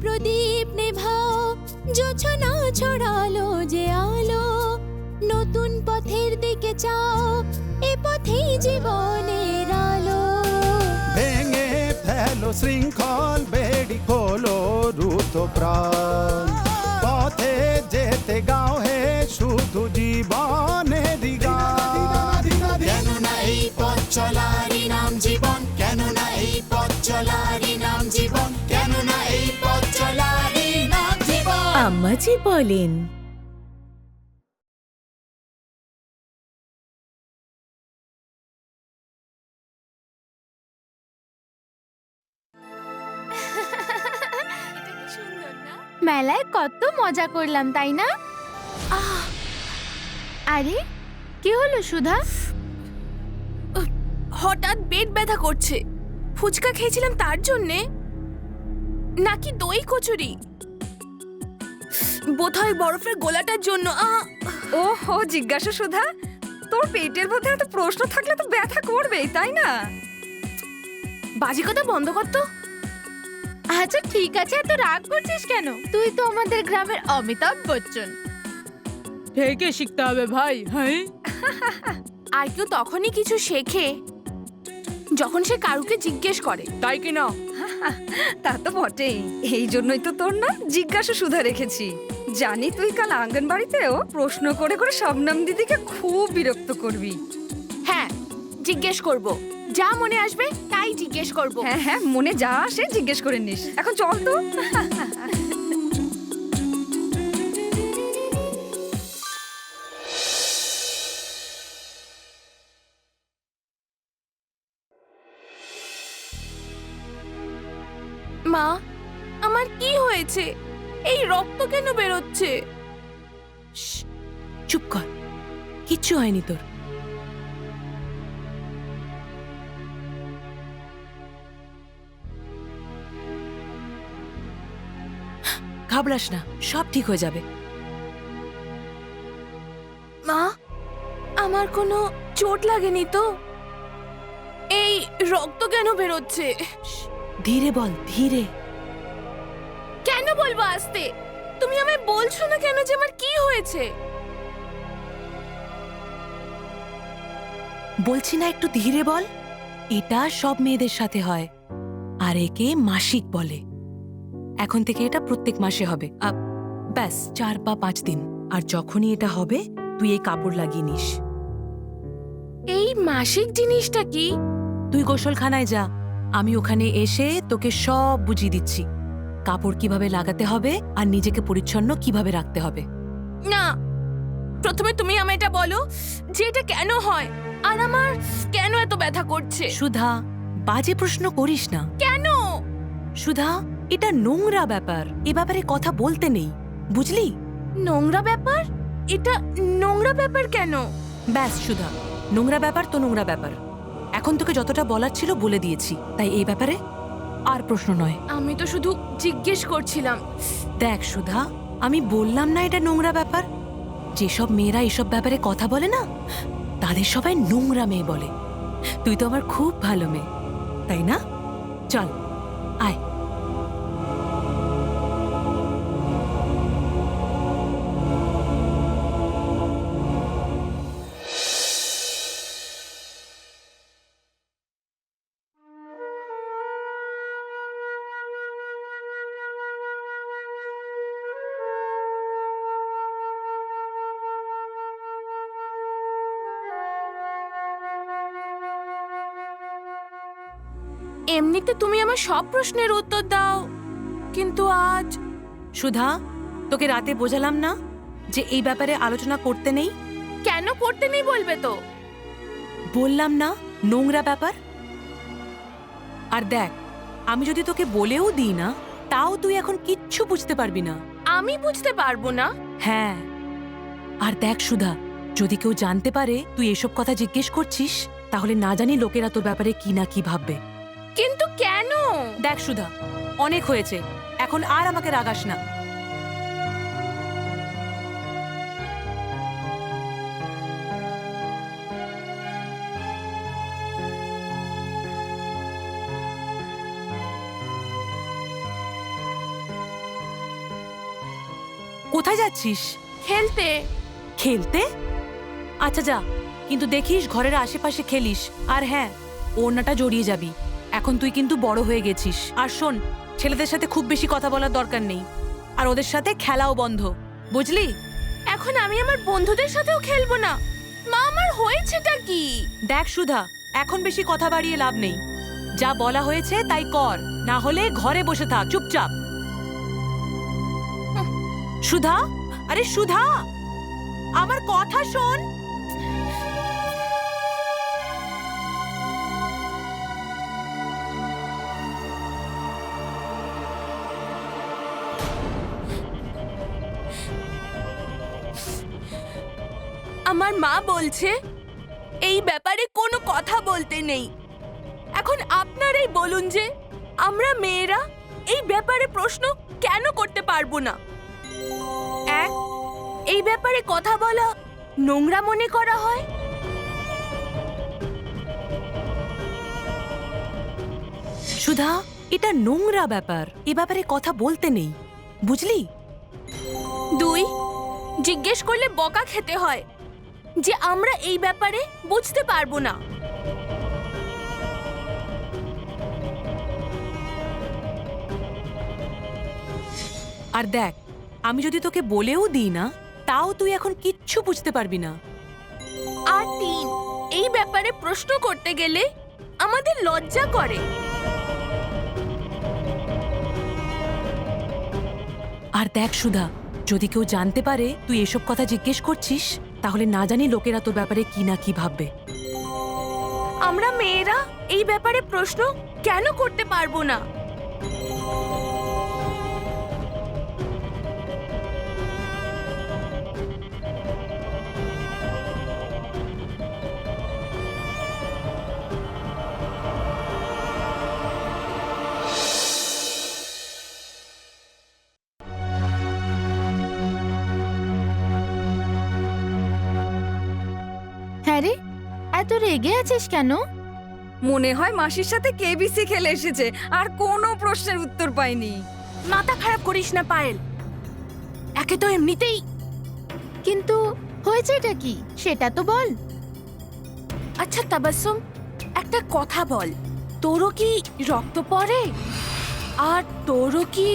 প্রদীপ নেভাও, জোছনা ছড়ালো যে আলো, নতুন পথের দিকে চাও, এ পথেই জীবনের আলো। ভেঙে ফেলো শৃঙ্খল, বেড়ি খোলো রুদ্ধ প্রাণ, পথে যেতে গাও হে শুধু জীবনেরই গান। কেননা এই পথ চলারই নাম জীবন, কেননা এই পথ চলারই নাম জীবন, কেননা এই পথ চলারই নাম জীবন। আম্মাজি বলেন, মেলায় কত মজা করলাম তাই না? আরে কি হলো সুধা? হঠাৎ পেট ব্যথা করছে। ফুচকা খেয়েছিলাম তার জন্যে, নাকি দই কচুরি, বোধহয় বরফের গোলাটার জন্য। ওহো জিজ্ঞাসা সুধা, তোর পেটের মধ্যে এত প্রশ্ন থাকলে তো ব্যথা করবেই তাই না? বাজি কথা বন্ধ কর তো। আচ্ছা ঠিক আছে, এত রাগ করছিস কেন? তুই তো আমাদের গ্রামের অমিতাভ বচ্চন। থেকে শিখতে হবে ভাই। হ্যাঁ, আর কেউ তখনই কিছু শেখে যখন সে কারুকে জিজ্ঞেস করে, তাই কি না? তা তো বটেই, এই জন্যই তো তোর নাম জিজ্ঞাসা সুধা রেখেছি। জানি তুই কাল আঙ্গনবাড়িতেও প্রশ্ন করে করে শবনম দিদিকে খুব বিরক্ত করবি। হ্যাঁ জিজ্ঞেস করব, যা মনে আসবে তাই জিজ্ঞেস করব। হ্যাঁ হ্যাঁ, মনে যা আসে জিজ্ঞেস করে নিস। এখন চল তো। মা, আমার কি হয়েছে? এই রক্ত কেন বেরোচ্ছে? চুপ কর, কিচ্ছু হয়নি তোর। ঘাবড়াস না, সব ঠিক হয়ে যাবে। মা, আমার কোনো চোট লাগেনি তো? এই রক্ত কেন বেরোচ্ছে? ধীরে বল, ধীরে। কেন বলবো আস্তে? তুমি আমায় বলছো না কেন যে আমার কি হয়েছে? বলছি না একটু ধীরে বল। এটা সব মেয়েদের সাথে হয়, আর একে মাসিক বলে। এখন থেকে এটা প্রত্যেক মাসে হবে। ব্যাস 4 বা 5 দিন। আর যখনই এটা হবে তুই এই কাপড় লাগিয়ে নিস। এই মাসিক জিনিসটা কি? তুই গোসলখানায় যা, আমি ওখানে এসে তোকে সব বুঝিয়ে দিচ্ছি। কাপড় কিভাবে লাগাতে হবে আর নিজেকে পরিচ্ছন্ন কিভাবে রাখতে হবে। না, প্রথমে তুমি আমায় এটা বলো যে এটা কেন হয়, আর আমার কেন এত ব্যথা করছে। সুধা, বাজে প্রশ্ন করিস না। কেন? সুধা, এটা নোংরা ব্যাপার, এ ব্যাপারে কথা বলতে নেই, বুঝলি? নোংরা ব্যাপার? এটা নোংরা ব্যাপার কেন? ব্যাস সুধা, নোংরা ব্যাপার তো নোংরা ব্যাপার। এখন তোকে যতটা বলার ছিল বলে দিয়েছি, তাই এই ব্যাপারে আর প্রশ্ন নয়। আমি তো শুধু জিজ্ঞেস করছিলাম। দেখ সুধা, আমি বললাম না এটা নোংরা ব্যাপার। যেসব মেয়েরা এসব ব্যাপারে কথা বলে না, তাদের সবাই নোংরা মেয়ে বলে। তুই তো আমার খুব ভালো মেয়ে, তাই না? চল আয়। এমনিতে তুমি আমার সব প্রশ্নের উত্তর দাও, কিন্তু আজ। সুধা, তোকে রাতে বোঝালাম না যে এই ব্যাপারে আলোচনা করতে নেই? কেন করতে নেই বলবে তো? বললাম না নোংরা ব্যাপার। আর দেখ, আমি যদি তোকে বলেও দিই না, তাও তুই এখন কিচ্ছু বুঝতে পারবি না। আমি বুঝতে পারবো না? হ্যাঁ, আর দেখ সুধা, যদি কেউ জানতে পারে তুই এসব কথা জিজ্ঞেস করছিস, তাহলে না জানি লোকেরা তোর ব্যাপারে কি না কি ভাববে। কিন্তু কেন? দেখ সুধা, অনেক হয়েছে, এখন আর আমাকে রাগাস না। কোথায় যাচ্ছিস? খেলতে। খেলতে? আচ্ছা যা, কিন্তু দেখিস ঘরের আশেপাশে খেলিস। আর হ্যাঁ, ওড়নাটা জড়িয়ে যাবি। এখন তুই কিন্তু বড় হয়ে গেছিস। আর শোন, ছেলেদের সাথে খুব বেশি কথা বলার দরকার নেই, আর ওদের সাথে খেলাও বন্ধ, বুঝলি? এখন আমি আমার বন্ধুদের সাথেও খেলবো না। মা, আমার হয়েছেটা কি? দেখ সুধা, এখন বেশি কথা বাড়িয়ে লাভ নেই। যা বলা হয়েছে তাই কর, না হলে ঘরে বসে থাক চুপচাপ। সুধা, আরে সুধা, আমার কথা শোন। আমার মা বলছে এই ব্যাপারে কোনো কথা বলতে নেই। এখন আপনারাই বলুন যে আমরা মেয়েরা এই ব্যাপারে প্রশ্ন কেন করতে পারবো না? এক, এই ব্যাপারে কথা বলা নোংরা মনে করা হয়। সুধা, এটা নোংরা ব্যাপার, এ ব্যাপারে কথা বলতে নেই, বুঝলি? দুই, জিজ্ঞেস করলে বকা খেতে হয় যে আমরা এই ব্যাপারে বুঝতে পারবো না। আর দেখ, আমি যদি তোকে বলেও দিই না, তাও তুই এখন কিচ্ছু বুঝতে পারবি না। আর তিন, এই ব্যাপারে প্রশ্ন করতে গেলে আমাদের লজ্জা করে। আর দেখ সুধা, যদি কেউ জানতে পারে তুই এসব কথা জিজ্ঞেস করছিস, তাহলে না জানি লোকেরা তোর ব্যাপারে কি না কি ভাববে। আমরা মেয়েরা এই ব্যাপারে প্রশ্ন কেন করতে পারবো না? হ্যাঁ রে, এত রেগে আছিস কেন? মনে হয় মাসির সাথে কেবিসি খেলে এসেছে আর কোনো প্রশ্নের উত্তর পাইনি। মাথা খারাপ করিস না পায়েল, একে তো এমনিতেই। কিন্তু হয়েছেটা কি সেটা তো বল। আচ্ছা তাবাসসুম, একটা কথা বল, তোরও কি রক্ত পড়ে? আর তোরও কি?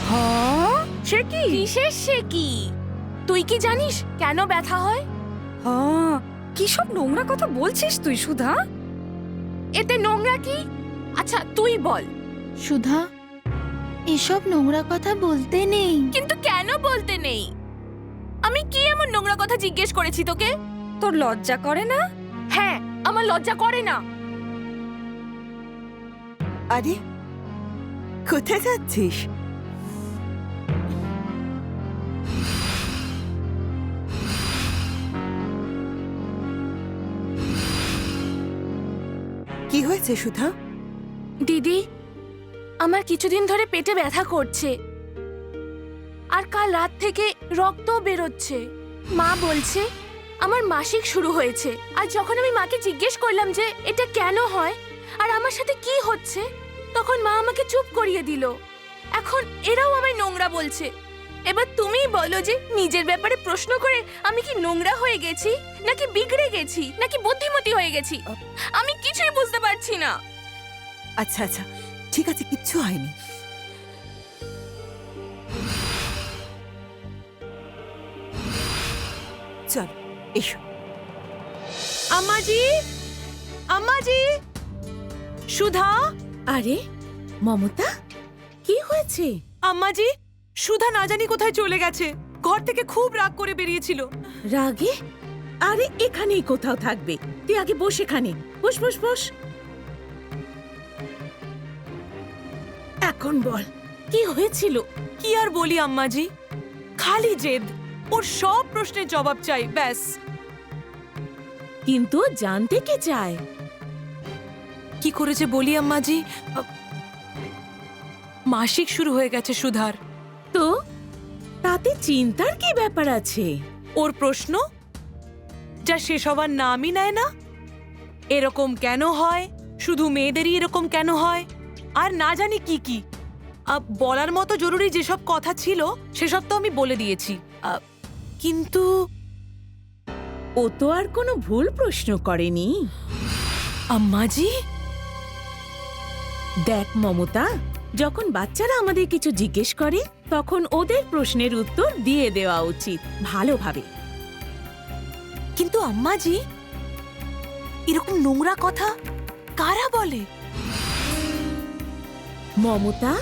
হ্যাঁ, সে কি? কিসের সে কি? তুই কি জানিস কেন ব্যথা হয়? হ্যাঁ, কি সব নোংরা কথা বলছিস তুই সুধা? এতে নোংরা কি? আচ্ছা তুই বল। সুধা, এসব নোংরা কথা বলতে নেই। কিন্তু কেন বলতে নেই? আমি কি এমন নোংরা কথা জিজ্ঞেস করেছি তোকে? তোর লজ্জা করে না? হ্যাঁ, আমার লজ্জা করে না। আরে কোথায় যাচ্ছিস? কি হয়েছে সুধা? দিদি, আমার কিছুদিন ধরে পেটে ব্যথা করছে, আর কাল রাত থেকে রক্ত বেরোচ্ছে। মা বলছে আমার মাসিক শুরু হয়েছে। আর যখন আমি মাকে জিজ্ঞেস করলাম যে এটা কেন হয় আর আমার সাথে কি হচ্ছে, তখন মা আমাকে চুপ করিয়ে দিল। এখন এরাও আমায় নোংরা বলছে। এবার তুমিই বলো যে নিজের ব্যাপারে প্রশ্ন করে আমি কি নোংরা হয়ে গেছি, নাকি বিগড়ে গেছি, নাকি বুদ্ধিমতী হয়ে গেছি? আমি কিছুই বুঝতে পারছি না। আচ্ছা আচ্ছা, ঠিক আছে, কিচ্ছু হয়নি। চল এসো। আম্মাজি, আম্মাজি, সুধা। আরে মমতা, কি হয়েছে? আম্মাজি, সুধা না জানি কোথায় চলে গেছে। ঘর থেকে খুব রাগ করে বেরিয়েছিল। রাগে? আরে এখানেই কোথাও থাকবে। তুই আগে বস, এখানে বস বস বস। এখন বল, কি হয়েছিল? কি আর বলি আম্মাজি, খালি জেদ। ওর সব প্রশ্নের জবাব চাই, ব্যাস। কিন্তু ও জানতে কে চায়? কি করেছে বলি আম্মাজি? মাসিক শুরু হয়ে গেছে সুধার। তো তাতে চিন্তার কি ব্যাপার আছে? ওর প্রশ্ন যা শেষ হবার নামই নেয় না। এরকম কেন হয়, শুধু মেয়েদেরই এরকম কেন হয়, আর না জানি কি কি। বলার মতো জরুরি যেসব কথা ছিল সেসব তো আমি বলে দিয়েছি, কিন্তু ও তো আর কোনো ভুল প্রশ্ন করেনি। আম্মাজি, দেখ মমতা, যখন বাচ্চারা আমাদের কিছু জিজ্ঞেস করে তখন ওদের প্রশ্নের উত্তর দিয়ে দেওয়া উচিত ভালোভাবে। কিন্তু আম্মাজি, এরকম নোংরা কথা কারা বলে? মমতা,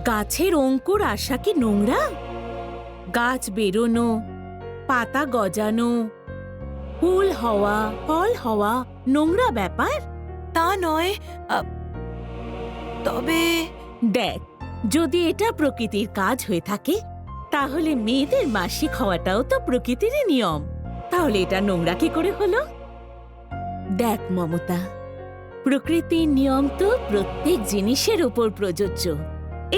গাছের অঙ্কুর আসা কি নোংরা? গাছ বেরোনো, পাতা গজানো, ফুল হওয়া, ফল হওয়া নোংরা ব্যাপার? তা নয়, তবে দেখ, যদি এটা প্রকৃতির কাজ হয়ে থাকে তাহলে মেয়েদের মাসিক হওয়াটাও তো প্রকৃতিরই নিয়ম। তাহলে এটা নোংরা কি করে হলো? দেখ মমতা, প্রকৃতির নিয়ম তো প্রত্যেক জিনিসের উপর প্রযোজ্য।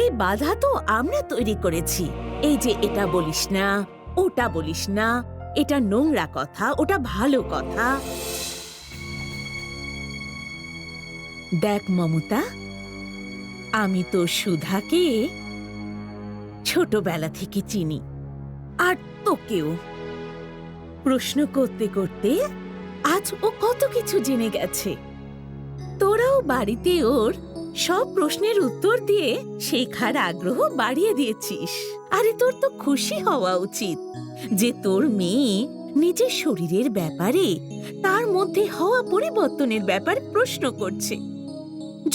এই বাধা তো আমরা তৈরি করেছি। এই যে এটা বলিস না, ওটা বলিস না, এটা নোংরা কথা, ওটা ভালো কথা। দেখ মমতা, আমি তো সুধাকে ছোটবেলা থেকে চিনি, আর তোকেও। প্রশ্ন করতে করতে আজ ও কত কিছু জেনে গেছে। তোরাও বাড়িতে ওর সব প্রশ্নের উত্তর দিয়ে শেখার আগ্রহ বাড়িয়ে দিয়েছিস। আরে তোর তো খুশি হওয়া উচিত যে তোর মেয়ে নিজের শরীরের ব্যাপারে, তার মধ্যে হওয়া পরিবর্তনের ব্যাপারে প্রশ্ন করছে।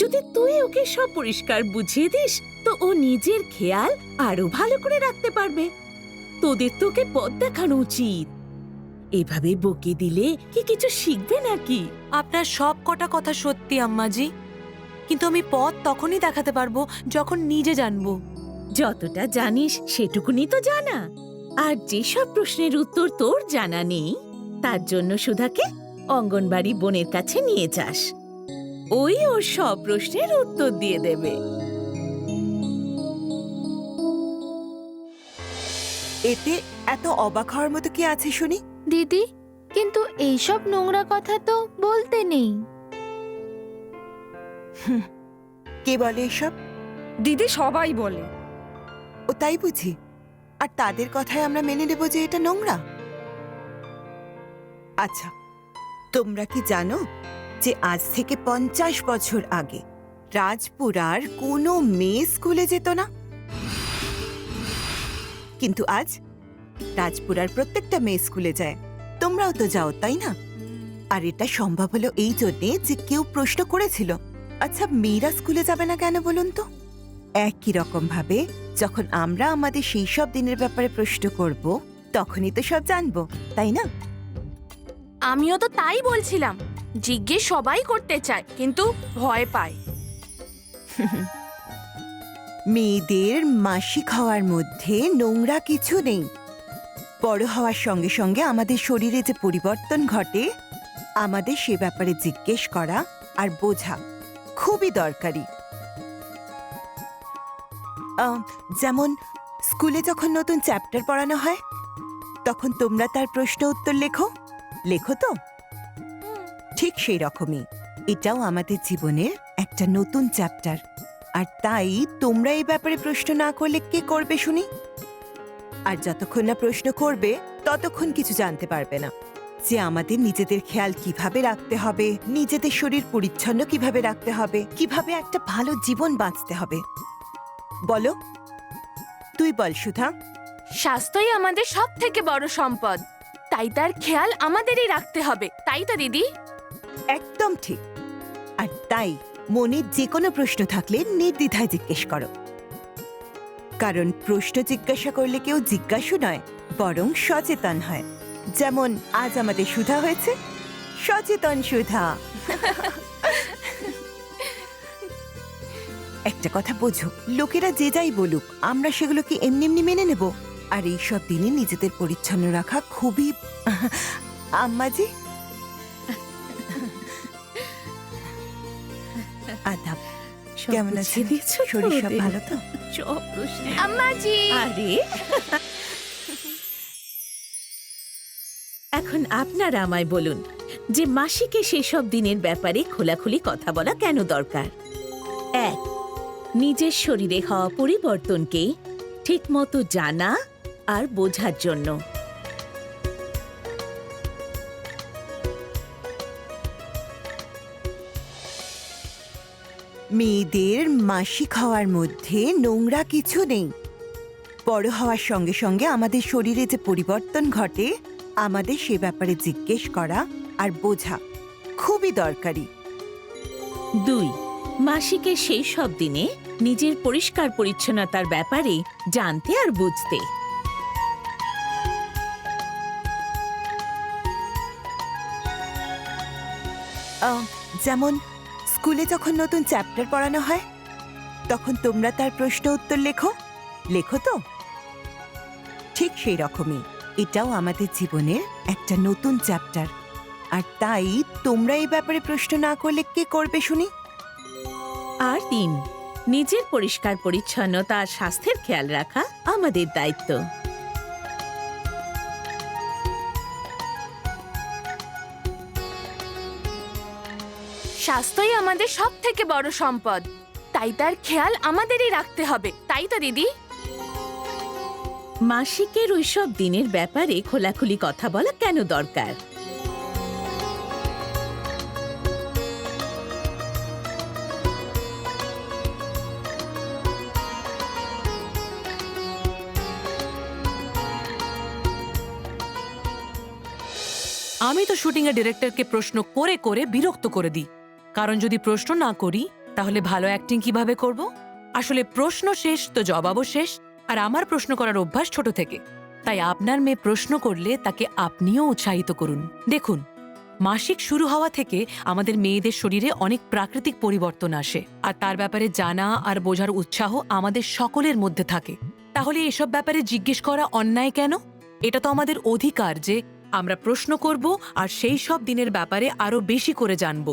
যদি তুই ওকে সব পরিষ্কার বুঝিয়ে দিস তো ও নিজের খেয়াল আরো ভালো করে রাখতে পারবে। তোদের তোকে পথ দেখানো উচিত। এভাবে বকে দিলে কি কিছু শিখবে নাকি? আপনার সব কটা কথা সত্যি আম্মাজি, কিন্তু আমি পথ তখনই দেখাতে পারবো যখন নিজে জানবো। যতটা জানিস সেটুকুনি তো জানা। আর যেসব প্রশ্নের উত্তর তোর জানা নেই তার জন্য সুধাকে অঙ্গনবাড়ি বোনের কাছে নিয়ে যাস। ওই ওর সব প্রশ্নের উত্তর দিয়ে দেবে। এতে এত অবাক হওয়ার মতো কি আছে শুনি? দিদি, কিন্তু এইসব নোংরা কথা তো বলতে নেই। কে বলে এসব? দিদি সবাই বলে। ও তাই বুঝি? আর তাদের কথায় আমরা মেনে নেব যে এটা নোংরা? আচ্ছা, তোমরা কি জানো যে আজ থেকে 50 বছর আগে রাজপুরার কোনো মেয়ে স্কুলে যেত না, কিন্তু আজ রাজপুরার প্রত্যেকটা মেয়ে স্কুলে যায়। তোমরাও তো যাও, তাই না? আর এটা সম্ভব হলো এই জন্যে যে কেউ প্রশ্ন করেছিল। আচ্ছা, মেয়েরা স্কুলে যাবে না কেন বলুন তো? একই রকম ভাবে যখন আমরা আমাদের সেই সব দিনের ব্যাপারে প্রশ্ন করব তখনই তো সব জানবো, তাই না? আমিও তো তাই বলছিলাম। জিজ্ঞেস সবাই করতে চায়, কিন্তু ভয় পায়। মেয়েদের মাসিক হওয়ার মধ্যে নোংরা কিছু নেই। বড় হওয়ার সঙ্গে সঙ্গে আমাদের শরীরে যে পরিবর্তন ঘটে, আমাদের সে ব্যাপারে জিজ্ঞেস করা আর বোঝা খুবই দরকারি। যেমন স্কুলে যখন নতুন চ্যাপ্টার পড়ানো হয় তখন তোমরা তার প্রশ্ন উত্তর লেখো তো? ঠিক সেই রকমই এটাও আমাদের জীবনের একটা নতুন চ্যাপ্টার। আর তাই তোমরা এই ব্যাপারে প্রশ্ন না করলে কে করবে শুনি? আর যতক্ষণ না প্রশ্ন করবে ততক্ষণ কিছু জানতে পারবে না যে আমাদের নিজেদের খেয়াল কিভাবে রাখতে হবে, নিজেদের শরীর পরিচ্ছন্ন কিভাবে রাখতে হবে, কিভাবে একটা ভালো জীবন বাঁচতে হবে। বলো, তুই বল সুধা। স্বাস্থ্যই আমাদের সব থেকে বড় সম্পদ, তাই তার খেয়াল আমাদেরই রাখতে হবে, তাই তো দিদি? একদম ঠিক। আর তাই মনে যে কোনো প্রশ্ন থাকলে নির্দ্বিধায় জিজ্ঞেস করো, কারণ প্রশ্ন জিজ্ঞাসা করলে কেউ জিজ্ঞাসু নয়, বরং সচেতন হয়। যেমন আজ আমাদের সুধা হয়েছে সচেতন সুধা। একটা কথা বোঝো, লোকেরা যে যাই বলুক আমরা সেগুলোকে এমনি এমনি মেনে নেব। আর এই সব দিনে নিজেদের পরিচ্ছন্ন রাখা খুবই আম্মাজি আদাব। কেমন আছে? শরীর সব ভালো তো? সব প্রশ্ন। আম্মাজি, আরে এখন আপনারা আমায় বলুন যে মাসিকে সেসব দিনের ব্যাপারে খোলাখুলি কথা বলা কেন দরকার? 1. নিজের শরীরে হওয়া পরিবর্তনকে ঠিকমতো জানা আর বোঝার জন্য। মেয়েদের মাসিক হওয়ার মধ্যে নোংরা কিছু নেই। বড় হওয়ার সঙ্গে সঙ্গে আমাদের শরীরে যে পরিবর্তন ঘটে, আমাদের সে ব্যাপারে জিজ্ঞেস করা আর বোঝা খুবই দরকারি। 2. মাসিকের সেই সব দিনে নিজের পরিষ্কার পরিচ্ছন্নতার ব্যাপারে জানতে আর বুঝতে। যেমন স্কুলে যখন নতুন চ্যাপ্টার পড়ানো হয়, তখন তোমরা তার প্রশ্ন উত্তর লেখো তো? ঠিক সেই রকমই এটাও আমাদের জীবনের একটা নতুন চ্যাপ্টার। আর তাই তোমরা এই ব্যাপারে প্রশ্ন না করলে কে করবে শুনি? আর 3. নিজের পরিষ্কার পরিচ্ছন্নতা আর স্বাস্থ্যের খেয়াল রাখা আমাদের দায়িত্ব। স্বাস্থ্যই আমাদের সব থেকে বড় সম্পদ, তাই তার খেয়াল আমাদেরই রাখতে হবে, তাই তো দিদি? মাসিকের ওইসব দিনের ব্যাপারে খোলাখুলি কথা বলা কেন দরকার? আমি তো শুটিং এর ডিরেক্টরকে প্রশ্ন করে করে বিরক্ত করে দিই, কারণ যদি প্রশ্ন না করি তাহলে ভালো অ্যাক্টিং কিভাবে করব? আসলে প্রশ্ন শেষ তো জবাবও শেষ, আর আমার প্রশ্ন করার অভ্যাস ছোট থেকে। তাই আপনার মেয়ে প্রশ্ন করলে তাকে আপনিও উৎসাহিত করুন। দেখুন, মাসিক শুরু হওয়া থেকে আমাদের মেয়েদের শরীরে অনেক প্রাকৃতিক পরিবর্তন আসে, আর তার ব্যাপারে জানা আর বোঝার উৎসাহ আমাদের সকলের মধ্যে থাকে। তাহলে এসব ব্যাপারে জিজ্ঞেস করা অন্যায় কেন? এটা তো আমাদের অধিকার যে আমরা প্রশ্ন করব আর সেই সব দিনের ব্যাপারে আরো বেশি করে জানব।